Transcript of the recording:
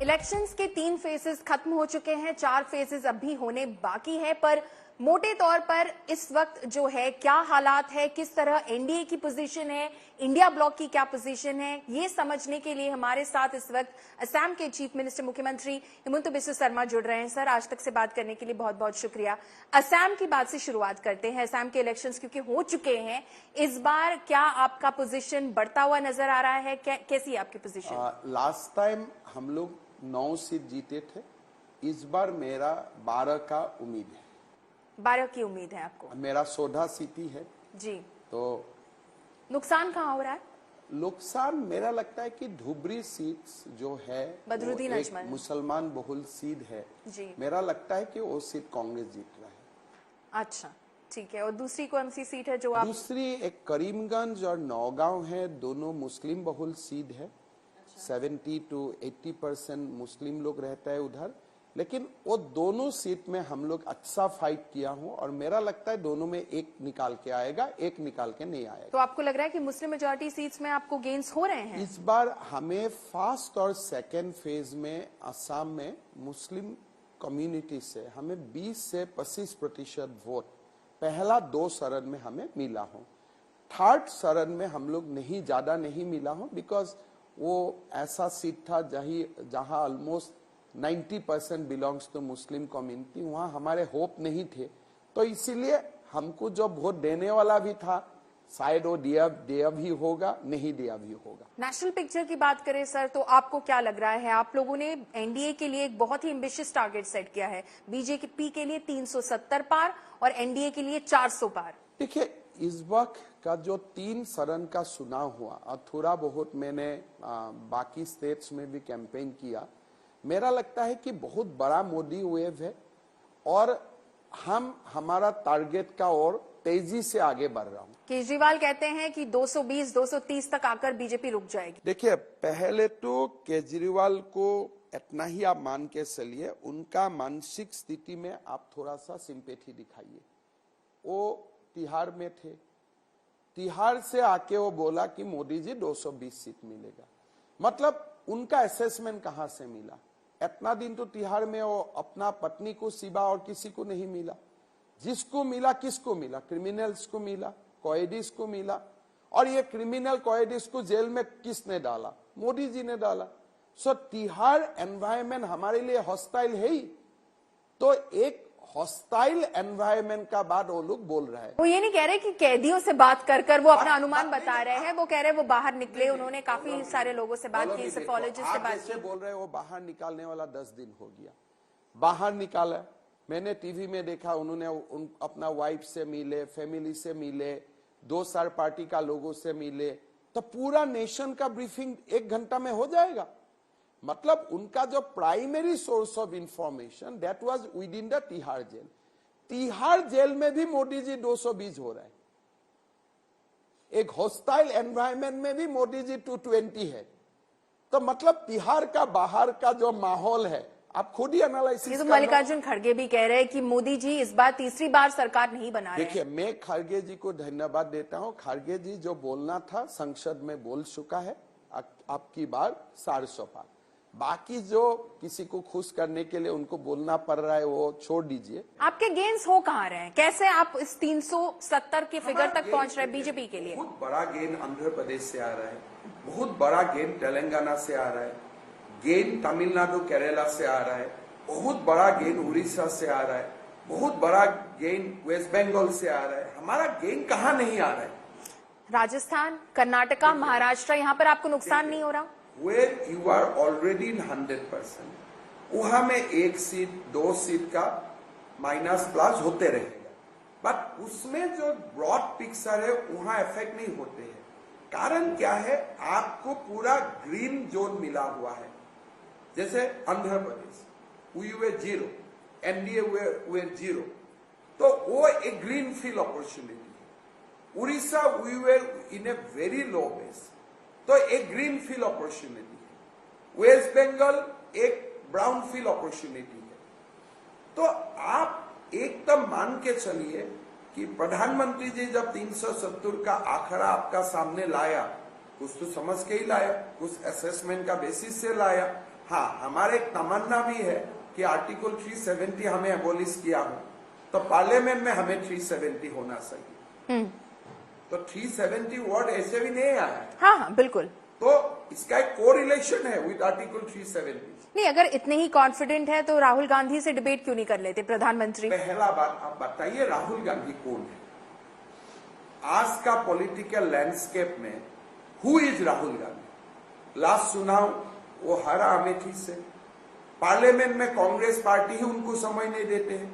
Elections के 3 phases खत्म हो चुके हैं, 4 फेजेस अभी होने बाकी है, पर मोटे तौर पर इस वक्त जो है क्या हालात है, किस तरह एनडीए की पोजीशन है, इंडिया ब्लॉक की क्या पोजीशन है, ये समझने के लिए हमारे साथ इस वक्त असम के चीफ मिनिस्टर मुख्यमंत्री हिमंता बिस्वा शर्मा जुड़ रहे हैं। सर, आज तक से बात करने के लिए बहुत बहुत शुक्रिया। असम की बात से शुरुआत करते हैं। असम के इलेक्शंस क्योंकि हो चुके हैं, इस बार क्या आपका पोजीशन बढ़ता हुआ नजर आ रहा है? कैसी है आपकी पोजीशन? लास्ट टाइम हम लोग 9 सीट जीते थे, इस बार मेरा 12 का उम्मीद है। 12 की उम्मीद है आपको? मेरा 14 सीट ही है जी। तो नुकसान कहाँ हो रहा है? नुकसान मेरा लगता है कि धुबरी सीट जो है बदरुद्दीन एक अजमल मुसलमान बहुल सीट है जी। मेरा लगता है कि वो सीट कांग्रेस जीत रहा है। अच्छा, ठीक है। और दूसरी कौन सी सीट है जो आप? दूसरी एक करीमगंज और नौगांव है, दोनों मुस्लिम बहुल सीट है। 70 to 80% मुस्लिम लोग रहता है उधर, लेकिन वो दोनों सीट में हम लोग अच्छा फाइट किया हूं और मेरा लगता है दोनों में एक निकाल के आएगा, एक निकाल के नहीं आएगा। तो आपको लग रहा है कि मुस्लिम मेजॉरिटी सीट्स में आपको गेन्स हो रहे हैं? इस बार हमें फर्स्ट और सेकेंड फेज में असम में मुस्लिम कम्युनिटी से हमें 20 से 25% वोट पहला 2 चरण में हमें मिला हो। थर्ड चरण में हम लोग नहीं ज्यादा नहीं मिला हो, बिकॉज वो ऐसा सीट था जहां almost 90% belongs to Muslim community, वहां हमारे होप नहीं थे, तो इसीलिए हमको जो वोट देने वाला भी था शायद वो दिया भी होगा, नहीं दिया भी होगा। नेशनल पिक्चर की बात करें सर, तो आपको क्या लग रहा है? आप लोगों ने एनडीए के लिए एक बहुत ही एम्बिशियस टारगेट सेट किया है, बीजेपी के लिए 370 पार और एनडीए के लिए 400 पार। देखिए, इस वक्त का जो 3 चरण का चुनाव हुआ और थोड़ा बहुत मैंने बाकी स्टेट्स में भी कैंपेन किया, मेरा लगता है कि बहुत बड़ा मोदी वेव है और हमारा टारगेट का और तेजी से आगे बढ़ रहा हूं। केजरीवाल कहते हैं कि 220, 230 तक आकर बीजेपी रुक जाएगी। देखिए, पहले तो केजरीवाल को इतना ही आप मान के चलिए, उनका मानसिक स्थिति में आप थोड़ा सा सिंपैथी दिखाइए। वो तिहाड़ में थे, तिहाड़ से आके वो बोला कि मोदी जी 220 सीट मिलेगा, मतलब उनका असेसमेंट कहां से मिला? इतना दिन तो तिहाड़ में वो अपना पत्नी को सिवा और किसी को नहीं मिला। जिसको मिला किसको मिला? क्रिमिनल्स को मिला, कैदीस को मिला, और ये क्रिमिनल कैदीस को जेल में किसने डाला? मोदी जी ने डाला। सो तिहाड़ एनवायरमेंट हमारे लिए हॉस्टाइल है ही, तो एक हॉस्टाइल एनवायरमेंट का बात वो लोग बोल रहे हैं। वो ये नहीं कह रहे कि कैदियों से बात कर वो अपना अनुमान बता रहे हैं, वो कह रहे हैं वो बाहर निकले, उन्होंने काफी सारे लोगों से बात की, सेफोलॉजिस्ट से बात की। बोल रहे हैं वो बाहर निकालने वाला 10 दिन हो गया, बाहर निकाला। मैंने टीवी में देखा, उन्होंने अपना वाइफ से मिले, फैमिली से मिले, 2 पार्टी का लोगों से मिले, तो पूरा नेशन का ब्रीफिंग 1 घंटा में हो जाएगा। मतलब उनका जो primary source of information that was within the Tihar jail. Tihar jail में भी मोदी जी 220 हो रहा है, एक हॉस्टाइल एनवायरमेंट में भी मोदी जी 220 है। तो मतलब तिहाड़ का बाहर का जो माहौल है, आप खुद ही एनालिसिस। तो मल्लिकार्जुन खड़गे भी कह रहे हैं कि मोदी जी इस बार तीसरी बार सरकार नहीं बना रहे। देखिए, मैं खड़गे जी को धन्यवाद देता हूं। खड़गे जी जो बोलना था संसद में बोल चुका है, आपकी बार 400 पार। बाकी जो किसी को खुश करने के लिए उनको बोलना पड़ रहा है वो छोड़ दीजिए। आपके गेन्स हो कहाँ रहे हैं? कैसे आप इस 370 के फिगर तक पहुंच रहे हैं बीजेपी के लिए? बहुत बड़ा गेन आंध्र प्रदेश से आ रहा है, बहुत बड़ा गेन तेलंगाना से आ रहा है, गेन तमिलनाडु केरला से आ रहा है, बहुत बड़ा गेन उड़ीसा से आ रहा है, बहुत बड़ा गेन वेस्ट बंगाल से आ रहा है। हमारा गेन कहाँ नहीं आ रहा है? राजस्थान, कर्नाटका, महाराष्ट्र, यहाँ पर आपको नुकसान नहीं हो रहा? Where you are already in 100%, वहां में 1 सीट 2 सीट का माइनस प्लस होते रहेगा, बट उसमें जो ब्रॉड पिक्चर है वहां इफेक्ट नहीं होते हैं। कारण क्या है? आपको पूरा ग्रीन जोन मिला हुआ है। जैसे Andhra Pradesh we were 0, NDA were 0, तो वो एक ग्रीन फील्ड अपॉर्चुनिटी है। Orissa we were in a very low base, तो एक ग्रीन फील्ड अपॉर्चुनिटी है। वेस्ट बंगाल एक ब्राउन फील्ड अपॉर्चुनिटी है। तो आप एकदम मान के चलिए कि प्रधानमंत्री जी जब 370 का आंकड़ा आपका सामने लाया, कुछ तो समझ के ही लाया, कुछ असेसमेंट का बेसिस से लाया, हाँ, हमारे एक तमन्ना भी है कि आर्टिकल 370 हमें एबोलिश किया हो तो पार्लियामेंट में हमें 370 होना चाहिए। तो 370 वर्ड ऐसे भी नहीं आया है। हाँ हाँ बिल्कुल। तो इसका एक कोरिलेशन है विद आर्टिकल 370। नहीं, अगर इतने ही कॉन्फिडेंट है तो राहुल गांधी से डिबेट क्यों नहीं कर लेते प्रधानमंत्री? पहला बात आप बताइए, राहुल गांधी कौन है? आज का पॉलिटिकल लैंडस्केप में who is Rahul Gandhi? Last चुनाव वो हारा अमेठी से, पार्लियामेंट में कांग्रेस पार्टी ही उनको समय नहीं देते हैं।